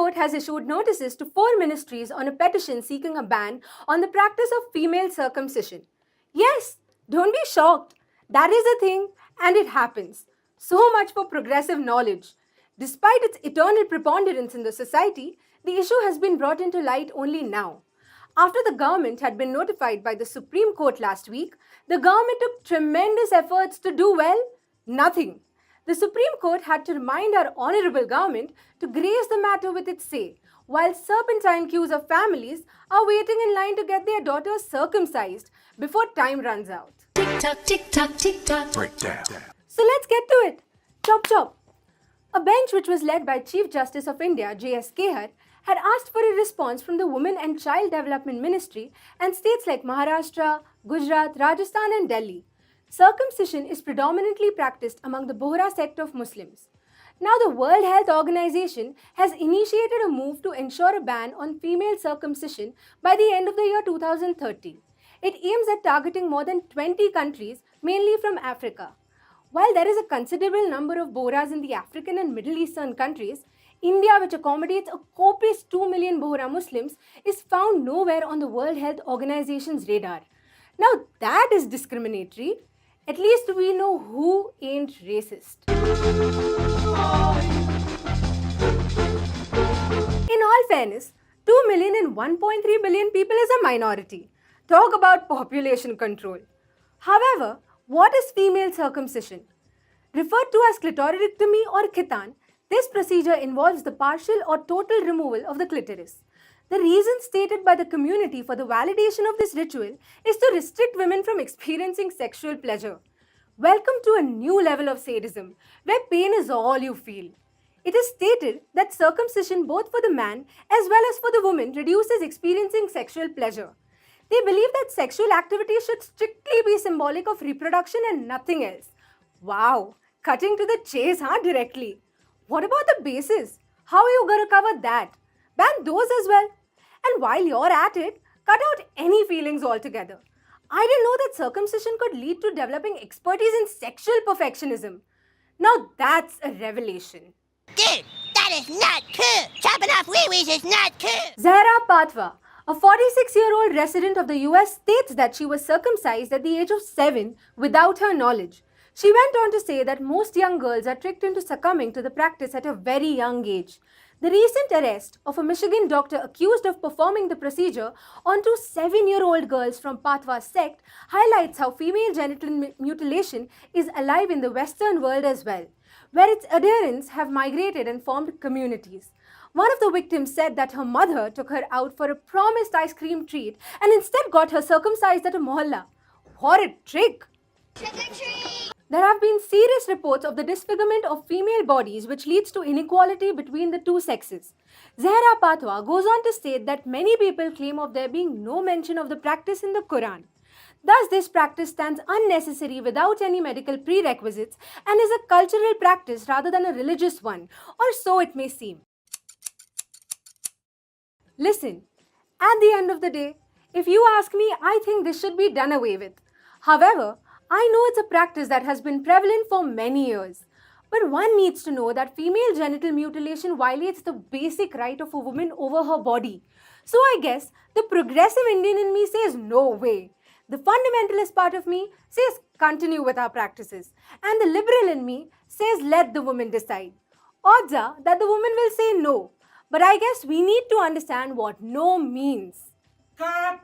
Court has issued notices to 4 ministries on a petition seeking a ban on the practice of female circumcision. Yes, don't be shocked. That is a thing and it happens. So much for progressive knowledge. Despite its eternal preponderance in the society, the issue has been brought into light only now. After the government had been notified by the Supreme Court last week, the government took tremendous efforts to do well? Nothing. The Supreme Court had to remind our honorable government to grace the matter with its say, while serpentine queues of families are waiting in line to get their daughters circumcised before time runs out. Tick tock, tick tock, tick tock. Breakdown. So let's get to it. Chop chop. A bench which was led by Chief Justice of India, J.S. Kehar, had asked for a response from the Women and Child Development Ministry and states like Maharashtra, Gujarat, Rajasthan and Delhi. Circumcision is predominantly practiced among the Bohra sect of Muslims. Now the World Health Organization has initiated a move to ensure a ban on female circumcision by the end of the year 2030. It aims at targeting more than 20 countries, mainly from Africa. While there is a considerable number of Bohras in the African and Middle Eastern countries, India, which accommodates a copious 2 million Bohra Muslims, is found nowhere on the World Health Organization's radar. Now that is discriminatory. At least we know who ain't racist. In all fairness, 2 million and 1.3 billion people is a minority. Talk about population control. However, what is female circumcision? Referred to as clitoridectomy or khitan, this procedure involves the partial or total removal of the clitoris. The reason stated by the community for the validation of this ritual is to restrict women from experiencing sexual pleasure. Welcome to a new level of sadism, where pain is all you feel. It is stated that circumcision both for the man as well as for the woman reduces experiencing sexual pleasure. They believe that sexual activity should strictly be symbolic of reproduction and nothing else. Wow, cutting to the chase, directly. What about the bases? How are you going to cover that? Ban those as well. And while you're at it, cut out any feelings altogether. I didn't know that circumcision could lead to developing expertise in sexual perfectionism. Now that's a revelation. Dude, that is not cool. Chopping off wee-wees is not cool. Zahra Patwa, a 46-year-old resident of the US, states that she was circumcised at the age of 7 without her knowledge. She went on to say that most young girls are tricked into succumbing to the practice at a very young age. The recent arrest of a Michigan doctor accused of performing the procedure on 2 7-year-old girls from Patwa's sect highlights how female genital mutilation is alive in the Western world as well, where its adherents have migrated and formed communities. One of the victims said that her mother took her out for a promised ice cream treat and instead got her circumcised at a mohalla. What a trick! There have been serious reports of the disfigurement of female bodies which leads to inequality between the two sexes. Zahra Patwa goes on to state that many people claim of there being no mention of the practice in the Quran. Thus, this practice stands unnecessary without any medical prerequisites and is a cultural practice rather than a religious one, or so it may seem. Listen, at the end of the day, if you ask me, I think this should be done away with. However, I know it's a practice that has been prevalent for many years. But one needs to know that female genital mutilation violates the basic right of a woman over her body. So I guess the progressive Indian in me says no way. The fundamentalist part of me says continue with our practices. And the liberal in me says let the woman decide. Odds are that the woman will say no. But I guess we need to understand what no means. Cut!